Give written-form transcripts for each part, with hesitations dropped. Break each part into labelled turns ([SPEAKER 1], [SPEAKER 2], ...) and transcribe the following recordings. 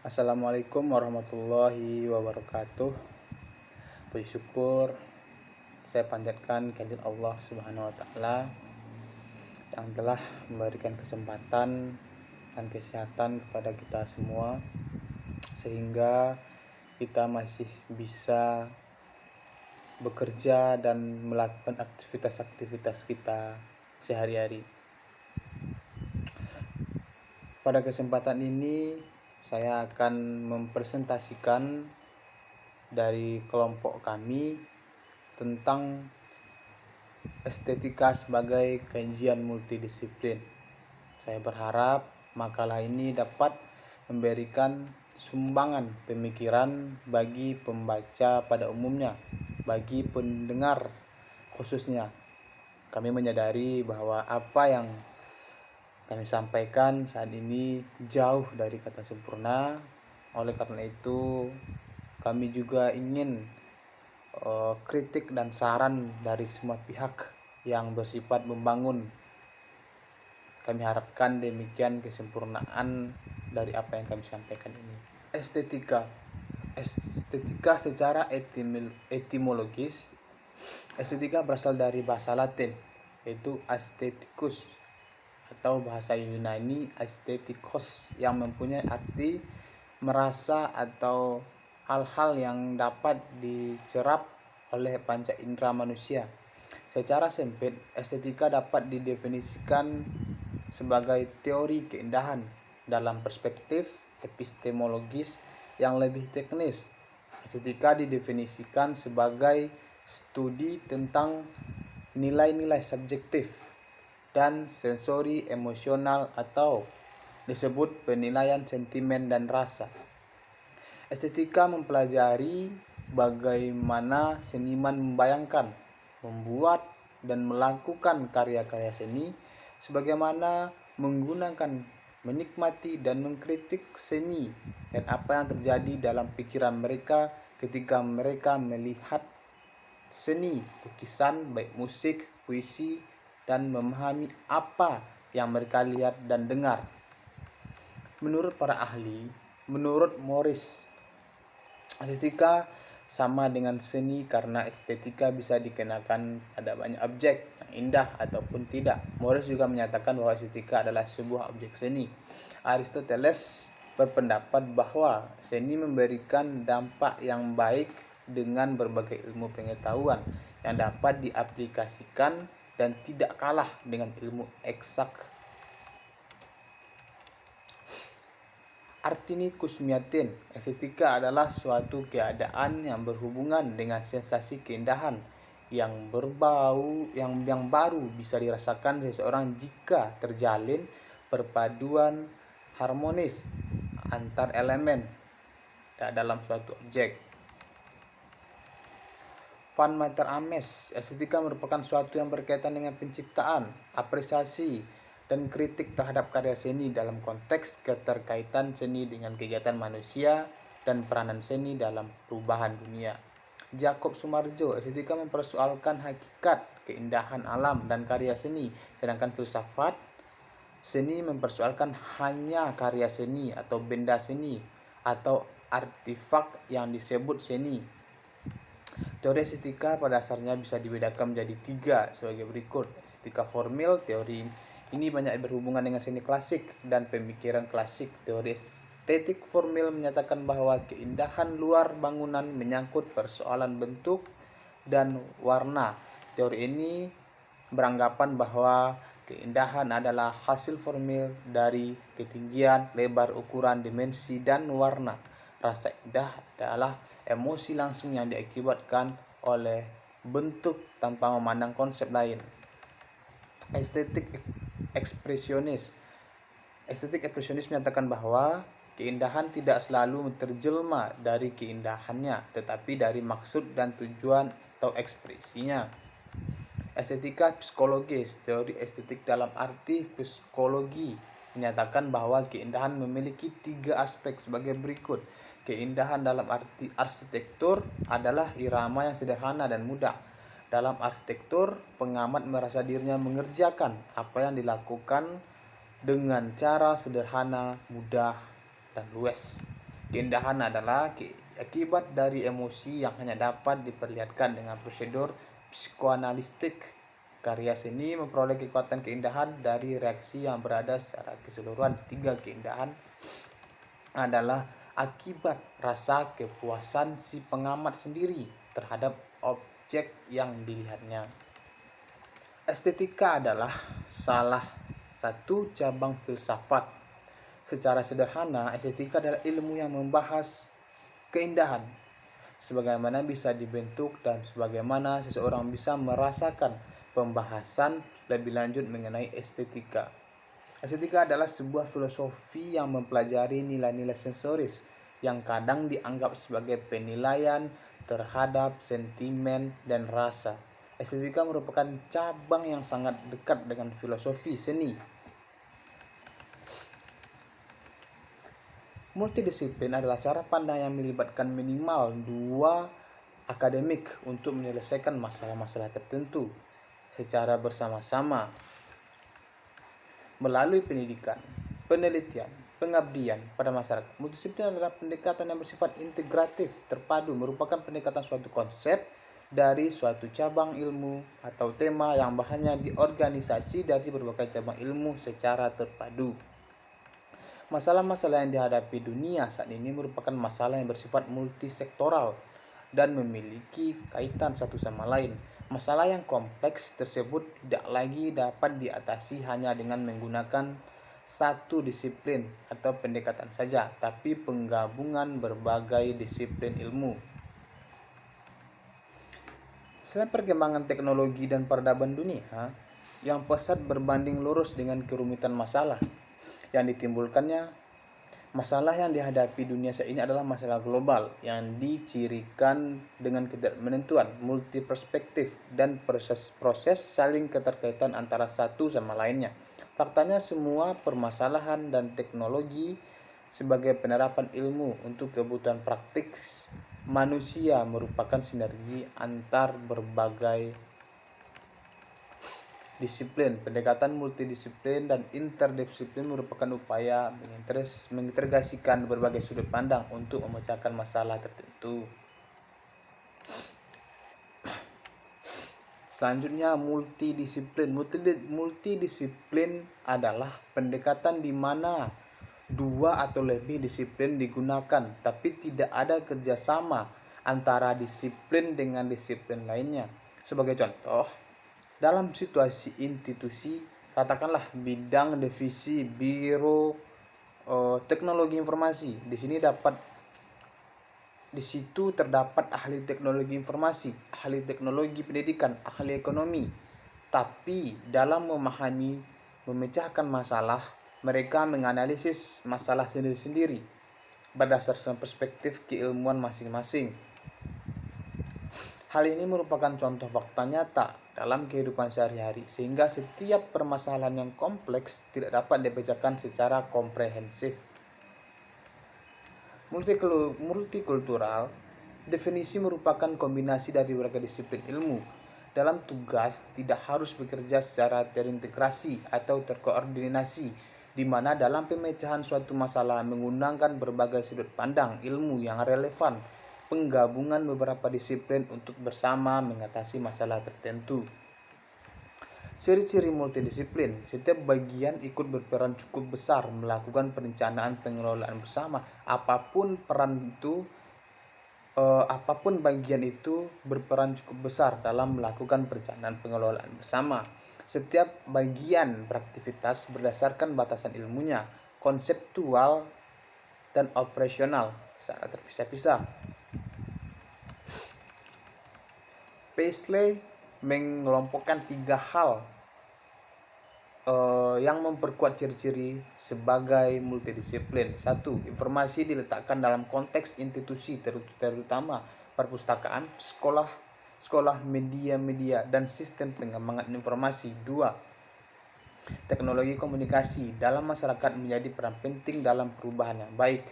[SPEAKER 1] Assalamualaikum warahmatullahi wabarakatuh. Puji syukur saya panjatkan kehadirat Allah Subhanahu wa taala yang telah memberikan kesempatan dan kesehatan kepada kita semua sehingga kita masih bisa bekerja dan melakukan aktivitas-aktivitas kita sehari-hari. Pada kesempatan ini saya akan mempresentasikan dari kelompok kami tentang estetika sebagai kajian multidisiplin. Saya berharap makalah ini dapat memberikan sumbangan pemikiran bagi pembaca pada umumnya, bagi pendengar khususnya. Kami menyadari bahwa apa yang kami sampaikan saat ini jauh dari kata sempurna. Oleh karena itu, kami juga ingin kritik dan saran dari semua pihak yang bersifat membangun. Kami harapkan demikian kesempurnaan dari apa yang kami sampaikan ini. Estetika secara etimologis, estetika berasal dari bahasa Latin, yaitu aestheticus, atau bahasa Yunani aesthetikos, yang mempunyai arti merasa atau hal-hal yang dapat dicerap oleh panca indera manusia. Secara sempit, estetika dapat didefinisikan sebagai teori keindahan dalam perspektif epistemologis yang lebih teknis. Estetika didefinisikan sebagai studi tentang nilai-nilai subjektif dan sensori emosional atau disebut penilaian sentimen dan rasa. Estetika mempelajari bagaimana seniman membayangkan, membuat, dan melakukan karya-karya seni, sebagaimana menggunakan, menikmati, dan mengkritik seni, dan apa yang terjadi dalam pikiran mereka ketika mereka melihat seni, lukisan, baik musik, puisi, dan memahami apa yang mereka lihat dan dengar. Menurut para ahli, menurut Morris, estetika sama dengan seni karena estetika bisa dikenakan pada banyak objek yang indah ataupun tidak. Morris juga menyatakan bahwa estetika adalah sebuah objek seni. Aristoteles berpendapat bahwa seni memberikan dampak yang baik dengan berbagai ilmu pengetahuan yang dapat diaplikasikan dan tidak kalah dengan ilmu eksak. Artini Kusmiatin, estetika adalah suatu keadaan yang berhubungan dengan sensasi keindahan yang baru bisa dirasakan seseorang jika terjalin perpaduan harmonis antar elemen dalam suatu objek. Van Meter Ames, estetika merupakan suatu yang berkaitan dengan penciptaan, apresiasi, dan kritik terhadap karya seni dalam konteks keterkaitan seni dengan kegiatan manusia dan peranan seni dalam perubahan dunia. Jakob Sumarjo, estetika mempersoalkan hakikat, keindahan alam, dan karya seni, sedangkan filsafat seni mempersoalkan hanya karya seni atau benda seni atau artifak yang disebut seni. Teori estetika pada dasarnya bisa dibedakan menjadi 3 sebagai berikut. Estetika formil, teori ini banyak berhubungan dengan seni klasik dan pemikiran klasik. Teori estetik formil menyatakan bahwa keindahan luar bangunan menyangkut persoalan bentuk dan warna. Teori ini beranggapan bahwa keindahan adalah hasil formil dari ketinggian, lebar, ukuran, dimensi, dan warna. Rasa indah adalah emosi langsung yang diakibatkan oleh bentuk tanpa memandang konsep lain. Estetik ekspresionis menyatakan bahwa keindahan tidak selalu terjelma dari keindahannya, tetapi dari maksud dan tujuan atau ekspresinya. Estetika psikologis, teori estetik dalam arti psikologi, menyatakan bahwa keindahan memiliki 3 aspek sebagai berikut. Keindahan dalam arti arsitektur adalah irama yang sederhana dan mudah. Dalam arsitektur, pengamat merasa dirinya mengerjakan apa yang dilakukan dengan cara sederhana, mudah, dan luwes. Keindahan adalah akibat dari emosi yang hanya dapat diperlihatkan dengan prosedur psikoanalitik. Karya seni memperoleh kekuatan keindahan dari reaksi yang berada secara keseluruhan. Tiga keindahan adalah akibat rasa kepuasan si pengamat sendiri terhadap objek yang dilihatnya. Estetika adalah salah satu cabang filsafat. Secara sederhana, estetika adalah ilmu yang membahas keindahan, sebagaimana bisa dibentuk dan sebagaimana seseorang bisa merasakan. Pembahasan lebih lanjut mengenai estetika. Estetika adalah sebuah filosofi yang mempelajari nilai-nilai sensoris yang kadang dianggap sebagai penilaian terhadap sentimen dan rasa. Estetika merupakan cabang yang sangat dekat dengan filosofi seni. Multidisiplin adalah cara pandang yang melibatkan minimal dua akademik untuk menyelesaikan masalah-masalah tertentu secara bersama-sama melalui pendidikan, penelitian, pengabdian pada masyarakat. Multidisiplin adalah pendekatan yang bersifat integratif, terpadu, merupakan pendekatan suatu konsep dari suatu cabang ilmu atau tema yang bahannya diorganisasi dari berbagai cabang ilmu secara terpadu. Masalah-masalah yang dihadapi dunia saat ini merupakan masalah yang bersifat multisektoral dan memiliki kaitan satu sama lain. Masalah yang kompleks tersebut tidak lagi dapat diatasi hanya dengan menggunakan satu disiplin atau pendekatan saja, tapi penggabungan berbagai disiplin ilmu. Selain perkembangan teknologi dan peradaban dunia yang pesat berbanding lurus dengan kerumitan masalah yang ditimbulkannya, masalah yang dihadapi dunia saat ini adalah masalah global yang dicirikan dengan ketidakmenentuan, multiperspektif, dan proses saling keterkaitan antara satu sama lainnya. Faktanya semua permasalahan dan teknologi sebagai penerapan ilmu untuk kebutuhan praktik manusia merupakan sinergi antar berbagai disiplin. Pendekatan multidisiplin dan interdisiplin merupakan upaya mengintegrasikan berbagai sudut pandang untuk memecahkan masalah tertentu. Selanjutnya, multidisiplin. Multidisiplin adalah pendekatan di mana dua atau lebih disiplin digunakan, tapi tidak ada kerjasama antara disiplin dengan disiplin lainnya. Sebagai contoh, dalam situasi institusi, katakanlah bidang divisi biro teknologi informasi, di situ terdapat ahli teknologi informasi, ahli teknologi pendidikan, ahli ekonomi. Tapi dalam memecahkan masalah, mereka menganalisis masalah sendiri-sendiri berdasarkan perspektif keilmuan masing-masing. Hal ini merupakan contoh fakta nyata dalam kehidupan sehari-hari, sehingga setiap permasalahan yang kompleks tidak dapat dipecahkan secara komprehensif. Multikultural definisi merupakan kombinasi dari berbagai disiplin ilmu dalam tugas tidak harus bekerja secara terintegrasi atau terkoordinasi, di mana dalam pemecahan suatu masalah menggunakan berbagai sudut pandang ilmu yang relevan, penggabungan beberapa disiplin untuk bersama mengatasi masalah tertentu. Ciri-ciri multidisiplin: setiap bagian ikut berperan cukup besar melakukan perencanaan pengelolaan bersama. Apapun bagian itu berperan cukup besar dalam melakukan perencanaan pengelolaan bersama. Setiap bagian beraktivitas berdasarkan batasan ilmunya, konseptual dan operasional secara terpisah-pisah. Paisley mengelompokkan 3 hal yang memperkuat ciri-ciri sebagai multidisiplin. 1. Informasi diletakkan dalam konteks institusi, terutama perpustakaan, sekolah, media, dan sistem pengembangan informasi. 2. Teknologi komunikasi dalam masyarakat menjadi peran penting dalam perubahan yang baik.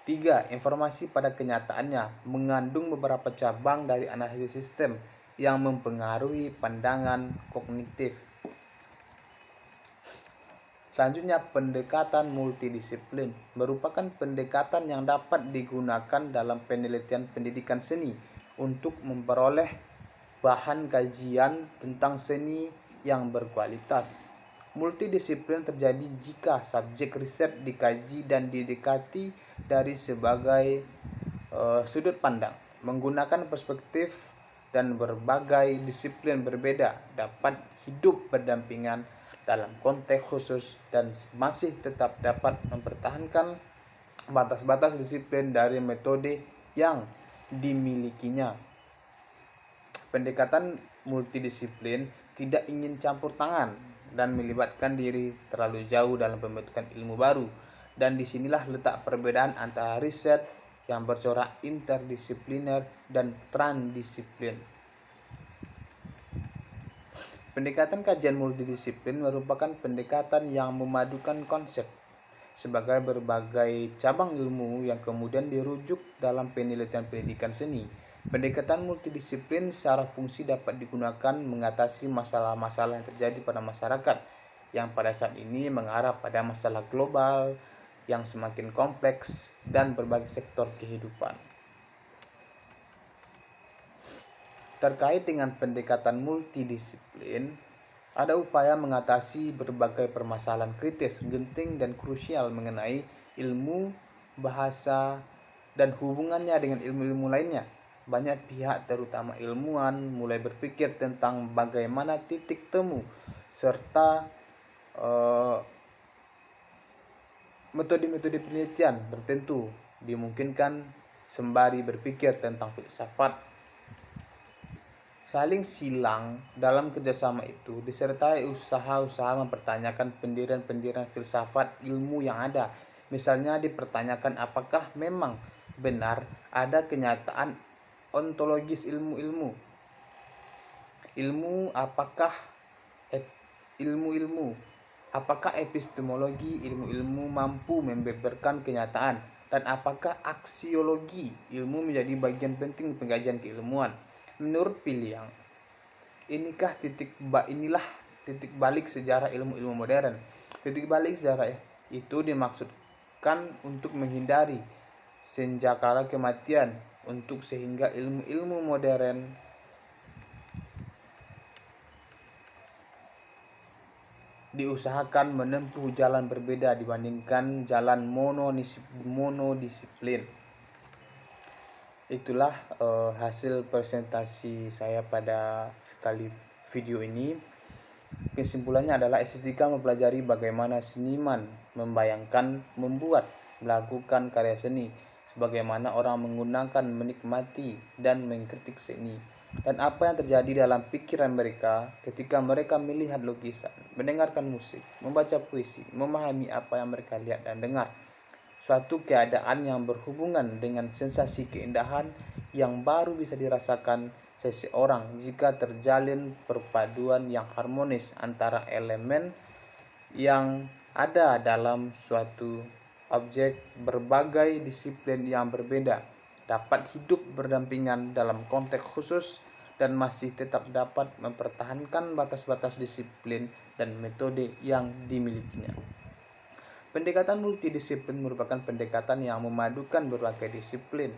[SPEAKER 1] 3. Informasi pada kenyataannya mengandung beberapa cabang dari analisis sistem yang mempengaruhi pandangan kognitif. Selanjutnya, pendekatan multidisiplin merupakan pendekatan yang dapat digunakan dalam penelitian pendidikan seni untuk memperoleh bahan kajian tentang seni yang berkualitas. Multidisiplin terjadi jika subjek riset dikaji dan didekati dari sebagai sudut pandang, menggunakan perspektif dan berbagai disiplin berbeda dapat hidup berdampingan dalam konteks khusus dan masih tetap dapat mempertahankan batas-batas disiplin dari metode yang dimilikinya. Pendekatan multidisiplin tidak ingin campur tangan dan melibatkan diri terlalu jauh dalam pembentukan ilmu baru. Dan disinilah letak perbedaan antara riset yang bercorak interdisipliner dan transdisiplin. Pendekatan kajian multidisiplin merupakan pendekatan yang memadukan konsep sebagai berbagai cabang ilmu yang kemudian dirujuk dalam penelitian pendidikan seni. Pendekatan multidisiplin secara fungsi dapat digunakan mengatasi masalah-masalah yang terjadi pada masyarakat yang pada saat ini mengarah pada masalah global yang semakin kompleks dan berbagai sektor kehidupan. Terkait dengan pendekatan multidisiplin, ada upaya mengatasi berbagai permasalahan kritis, genting, dan krusial mengenai ilmu, bahasa, dan hubungannya dengan ilmu-ilmu lainnya. Banyak pihak, terutama ilmuwan, mulai berpikir tentang bagaimana titik temu serta metode-metode penelitian tertentu dimungkinkan sembari berpikir tentang filsafat. Saling silang dalam kerjasama itu disertai usaha-usaha mempertanyakan pendirian-pendirian filsafat ilmu yang ada. Misalnya dipertanyakan apakah memang benar ada kenyataan ontologis ilmu-ilmu. Apakah epistemologi ilmu-ilmu mampu membeberkan kenyataan, dan apakah aksiologi ilmu menjadi bagian penting pengkajian keilmuan. Menurut Piliang, inilah titik balik sejarah ilmu-ilmu modern. Titik balik sejarah itu dimaksudkan untuk menghindari senjakala kematian sehingga ilmu-ilmu modern diusahakan menempuh jalan berbeda dibandingkan jalan monodisiplin. Itulah hasil presentasi saya pada kali video ini. Kesimpulannya adalah estetika mempelajari bagaimana seniman membayangkan, membuat, melakukan karya seni, bagaimana orang menggunakan, menikmati, dan mengkritik seni, dan apa yang terjadi dalam pikiran mereka ketika mereka melihat lukisan, mendengarkan musik, membaca puisi, memahami apa yang mereka lihat dan dengar. Suatu keadaan yang berhubungan dengan sensasi keindahan yang baru bisa dirasakan seseorang jika terjalin perpaduan yang harmonis antara elemen yang ada dalam suatu objek. Berbagai disiplin yang berbeda dapat hidup berdampingan dalam konteks khusus dan masih tetap dapat mempertahankan batas-batas disiplin dan metode yang dimilikinya. Pendekatan multidisiplin merupakan pendekatan yang memadukan berbagai disiplin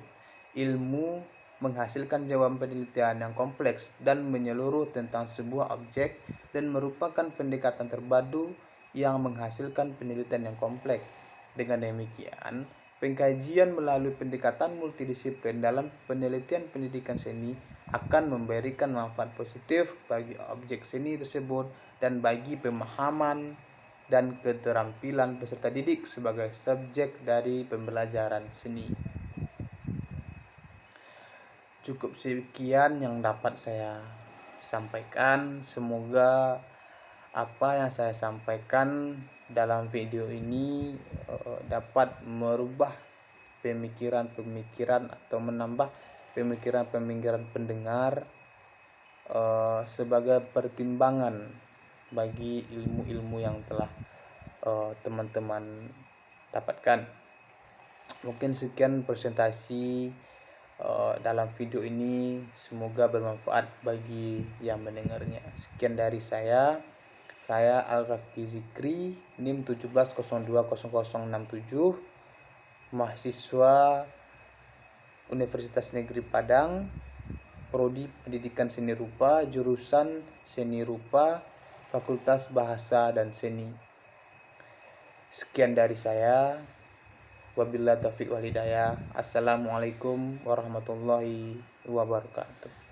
[SPEAKER 1] ilmu, menghasilkan jawaban penelitian yang kompleks dan menyeluruh tentang sebuah objek, dan merupakan pendekatan terpadu yang menghasilkan penelitian yang kompleks. Dengan demikian, pengkajian melalui pendekatan multidisiplin dalam penelitian pendidikan seni akan memberikan manfaat positif bagi objek seni tersebut dan bagi pemahaman dan keterampilan peserta didik sebagai subjek dari pembelajaran seni. Cukup sekian yang dapat saya sampaikan. Semoga apa yang saya sampaikan dalam video ini dapat merubah pemikiran-pemikiran atau menambah pemikiran-pemikiran pendengar sebagai pertimbangan bagi ilmu-ilmu yang telah teman-teman dapatkan. Mungkin sekian presentasi dalam video ini, semoga bermanfaat bagi yang mendengarnya. Sekian dari saya. Saya Al-Rafki Zikri, NIM 17020067, mahasiswa Universitas Negeri Padang, Prodi Pendidikan Seni Rupa, jurusan Seni Rupa, Fakultas Bahasa dan Seni. Sekian dari saya. Wabillahi taufiq wal hidayah. Assalamualaikum warahmatullahi wabarakatuh.